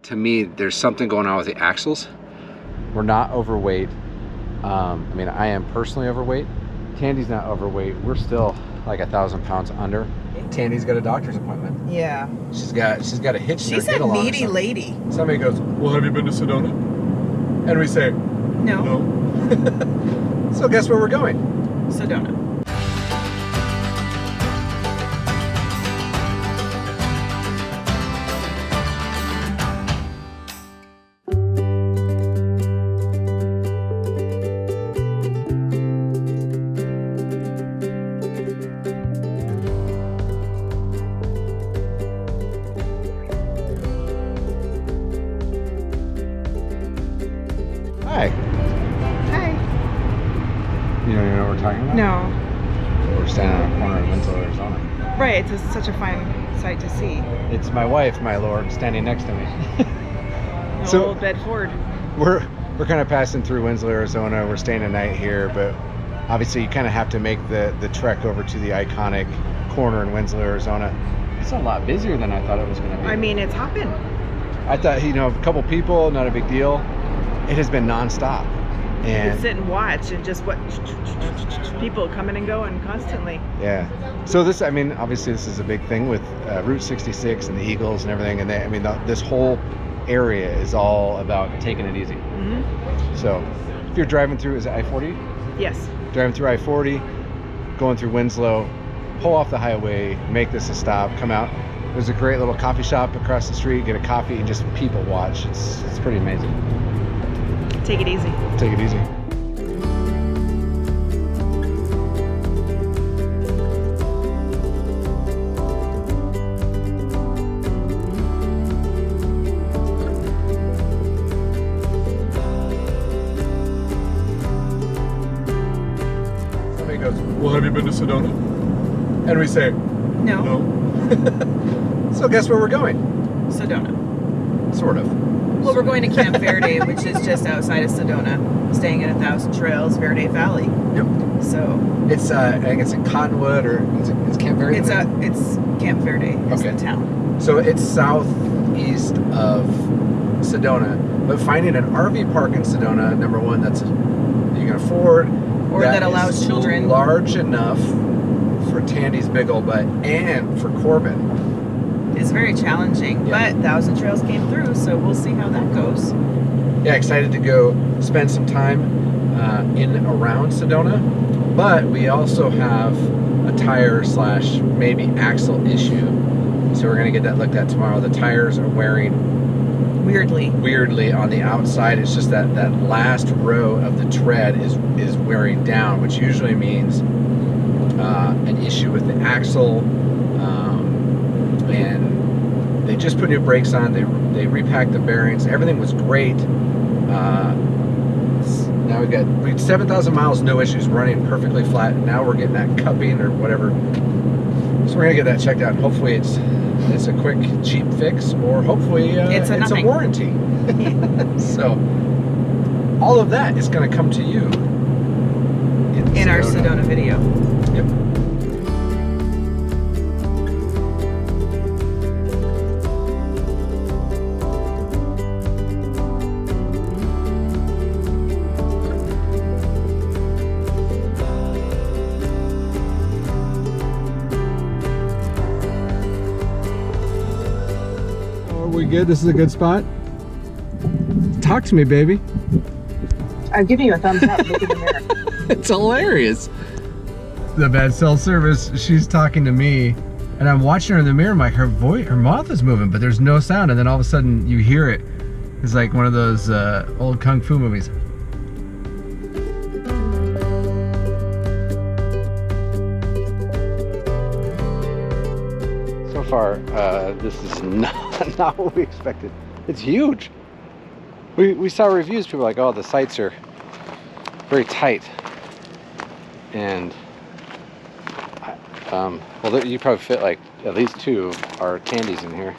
to me, there's something going on with the axles. We're not overweight. I mean, I am personally overweight. Tandy's not overweight. We're still like 1,000 pounds under. Tandy's got a doctor's appointment. Yeah. She's got a hitch. She's a needy lady. Somebody goes, well, have you been to Sedona? And we say, no. So guess where we're going? Sedona. Hi. Hi. You don't even know what we're talking about? No. We're standing on a corner in Winslow, Arizona. Right, it's such a fine sight to see. It's my wife, my lord, standing next to me. So, Old Bedford. We're kind of passing through Winslow, Arizona. We're staying a night here, but obviously you kind of have to make the trek over to the iconic corner in Winslow, Arizona. It's a lot busier than I thought it was going to be. I mean, it's hopping. I thought, you know, a couple people, not a big deal. It has been nonstop. And you can sit and watch and just what people coming and going constantly. Yeah. So this, I mean, obviously this is a big thing with Route 66 and the Eagles and everything. And I mean, this whole area is all about taking it easy. Mm-hmm. So if you're driving through, is it I-40? Yes. Driving through I-40, going through Winslow, pull off the highway, make this a stop, come out. There's a great little coffee shop across the street, get a coffee and just people watch. It's pretty amazing. Take it easy. Take it easy. Somebody goes, well, have you been to Sedona? And we say, No. So guess where we're going? Sedona. Sort of. Well, we're going to Camp Verde, which is just outside of Sedona, staying at 1,000 Trails, Verde Valley. Yep. So it's I think it's in Cottonwood, or it's Camp Verde. it's Camp Verde is Okay. the town. So it's southeast of Sedona, but finding an RV park in Sedona, number one, that's you can afford, Or that allows is children. large enough for Tandy's big old butt and for Corbin. It's very challenging, Yeah. but 1,000 Trails came through, so we'll see how that goes. Yeah, excited to go spend some time in and around Sedona, but we also have a tire / maybe axle issue, so we're gonna get that looked at tomorrow. The tires are wearing weirdly on the outside. It's just that last row of the tread is wearing down, which usually means an issue with the axle. And they just put new brakes on. They repacked the bearings. Everything was great. Now we had 7,000 miles, no issues, running perfectly flat. And now we're getting that cupping or whatever. So we're gonna get that checked out. Hopefully it's a quick, cheap fix, or hopefully it's a warranty. So all of that is gonna come to you In our Sedona video. Yep. Are we good? This is a good spot? Talk to me, baby. I'm giving you a thumbs up. Look in the mirror. It's hilarious. The bad cell service, she's talking to me, and I'm watching her in the mirror. I'm like, her mouth is moving, but there's no sound. And then all of a sudden you hear it. It's like one of those old kung fu movies. So far, this is not what we expected. It's huge. We saw reviews, people were like, oh, the sites are very tight. And well, you probably fit like at least 2 of our Tandys in here.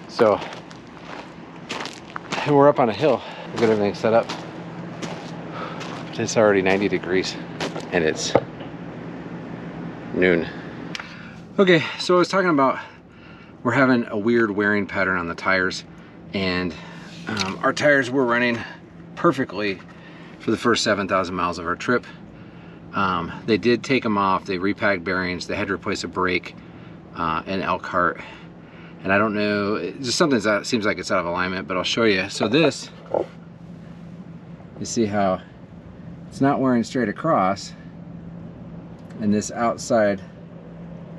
So we're up on a hill. We've got everything set up. It's already 90 degrees and it's noon. Okay, so I was talking about we're having a weird wearing pattern on the tires, And our tires were running perfectly for the first 7,000 miles of our trip. They did take them off. They repacked bearings. They had to replace a brake in Elkhart. And I don't know, it's just something that seems like it's out of alignment, but I'll show you. So this, you see how it's not wearing straight across, and this outside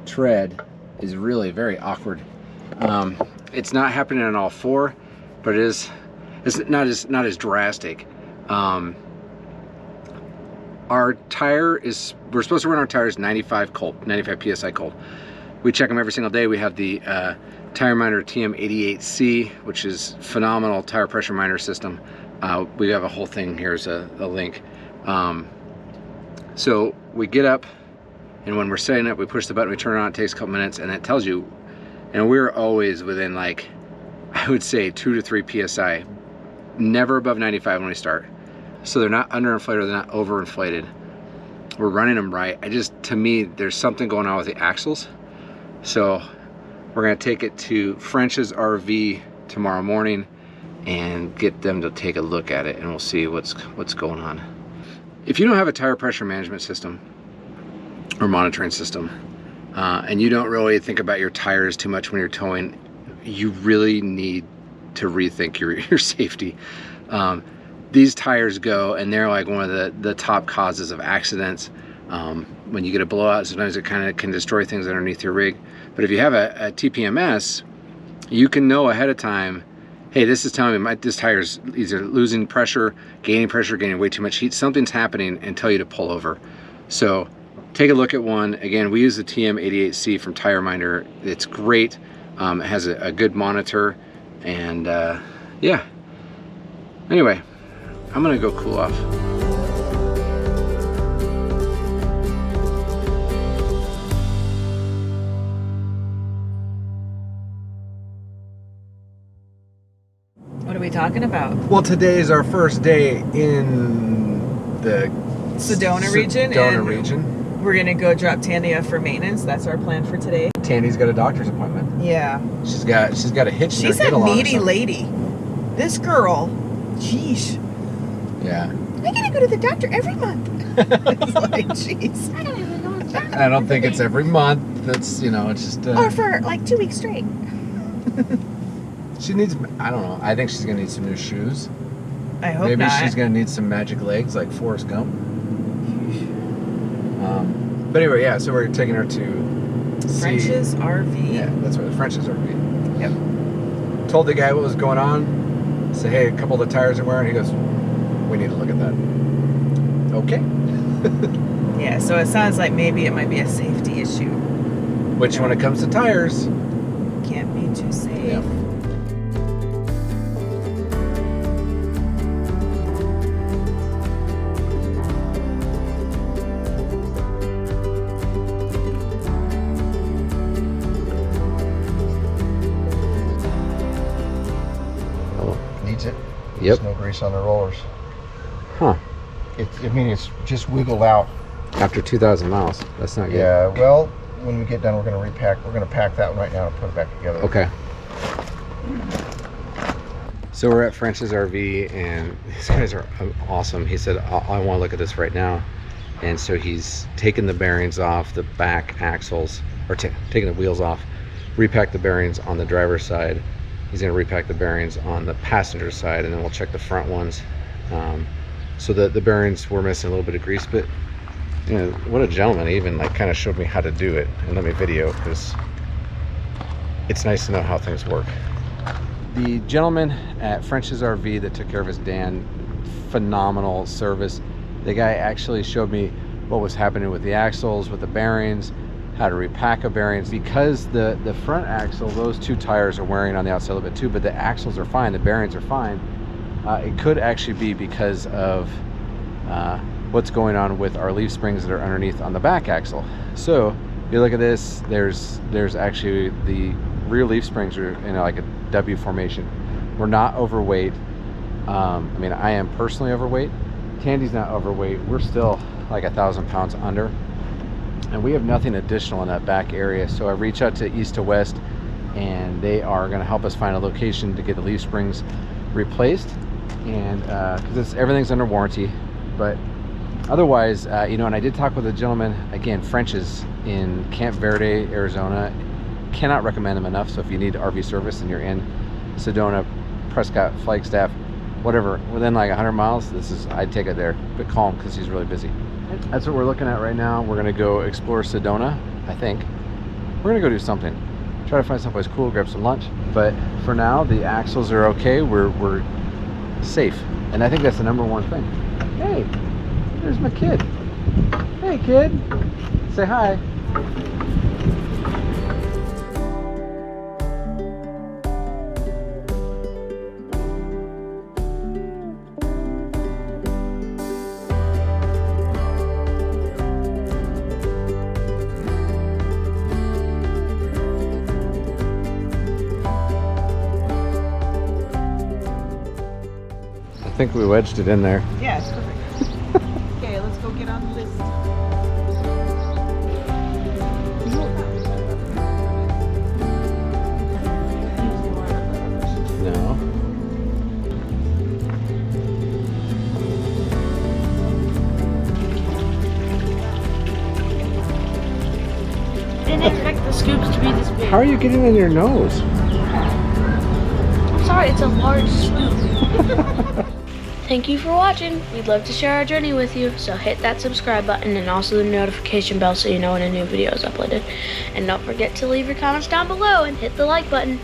tread is really very awkward. It's not happening on all four, but it's not as drastic. Our tire is, we're supposed to run our tires 95 cold, 95 psi cold. We check them every single day. We have the Tire Minder TM88C, which is phenomenal tire pressure miner system. We have a whole thing. Here's a link. So we get up, and when we're setting up, we push the button, we turn it on, it takes a couple minutes, and it tells you, and we're always within, like, I would say 2 to 3 psi, never above 95 when we start. So they're not underinflated, they're not overinflated. We're running them right. To me, there's something going on with the axles. So we're gonna take it to French's RV tomorrow morning and get them to take a look at it, and we'll see what's going on. If you don't have a tire pressure management system or monitoring system, and you don't really think about your tires too much when you're towing, you really need to rethink your safety. These tires go, and they're like one of the top causes of accidents. When you get a blowout, sometimes it kind of can destroy things underneath your rig. But if you have a TPMS, you can know ahead of time, hey, this is telling me this tire's either losing pressure, gaining way too much heat. Something's happening, and tell you to pull over. So take a look at one. Again, we use the TM88C from Tire Minder. It's great. It has a good monitor, and yeah. Anyway, I'm gonna go cool off. What are we talking about? Well, today is our first day in the Sedona region. Sedona region. We're gonna go drop Tandy off for maintenance. That's our plan for today. Tandy's got a doctor's appointment. Yeah. She's got a hitch in her She's a get-along or needy something. lady. This girl, jeez. Yeah. I gotta go to the doctor every month. It's like, jeez. I don't even know what's happening. I don't think it's every month. That's, you know, it's just. Or for like 2 weeks straight. She needs, I don't know. I think she's gonna need some new shoes. I hope Maybe not. she's gonna need some magic legs like Forrest Gump. But anyway, yeah. So we're taking her to French's RV. Yeah, that's right. The French's RV. Yep. Told the guy what was going on. Said, hey, a couple of the tires are wearing. He goes, we need to look at that. Okay. Yeah. So it sounds like maybe it might be a safety issue. Which, when it comes to tires, Can't be too safe. yeah. Needs it. Yep. There's no grease on the rollers. Huh. I mean, it's just wiggled out. After 2,000 miles, that's not good. Yeah, well, when we get done, we're going to repack. We're going to pack that one right now and put it back together. Okay. So we're at French's RV, and these guys are awesome. He said, I want to look at this right now. And so he's taken the bearings off the back axles, or taking the wheels off, repack the bearings on the driver's side. He's going to repack the bearings on the passenger side, and then we'll check the front ones. So the bearings were missing a little bit of grease, but you know, what a gentleman. He even like kind of showed me how to do it and let me video, because it's nice to know how things work. The gentleman at French's RV that took care of his Dan, phenomenal service. The guy actually showed me what was happening with the axles, with the bearings, how to repack a bearings, because the front axle, those two tires are wearing on the outside a little bit too, but the axles are fine, the bearings are fine. It could actually be because of what's going on with our leaf springs that are underneath on the back axle. So if you look at this, there's actually the rear leaf springs are in like a W formation. We're not overweight. I mean, I am personally overweight. Tandy's not overweight. We're still like 1,000 pounds under, and we have nothing additional in that back area. So I reach out to east to west. and they are going to help us find a location to get the leaf springs replaced, and because everything's under warranty. But otherwise, you know, and I did talk with a gentleman, again, French's in Camp Verde, Arizona. Cannot recommend them enough. So if you need RV service and you're in Sedona, Prescott, Flagstaff, whatever, within like 100 miles, I'd take it there. But call him because he's really busy. That's what we're looking at right now. We're gonna go explore Sedona, I think. We're gonna go do something. Try to find someplace cool, grab some lunch. But for now, the axles are okay. We're safe. And I think that's the #1 thing. Hey, there's my kid. Hey kid, say hi. I think we wedged it in there. Yeah, it's perfect. Okay, let's go get on the list. No. Didn't expect the scoops to be this big. How are you getting in your nose? I'm sorry, it's a large scoop. Thank you for watching. We'd love to share our journey with you, so hit that subscribe button and also the notification bell so you know when a new video is uploaded. And don't forget to leave your comments down below and hit the like button.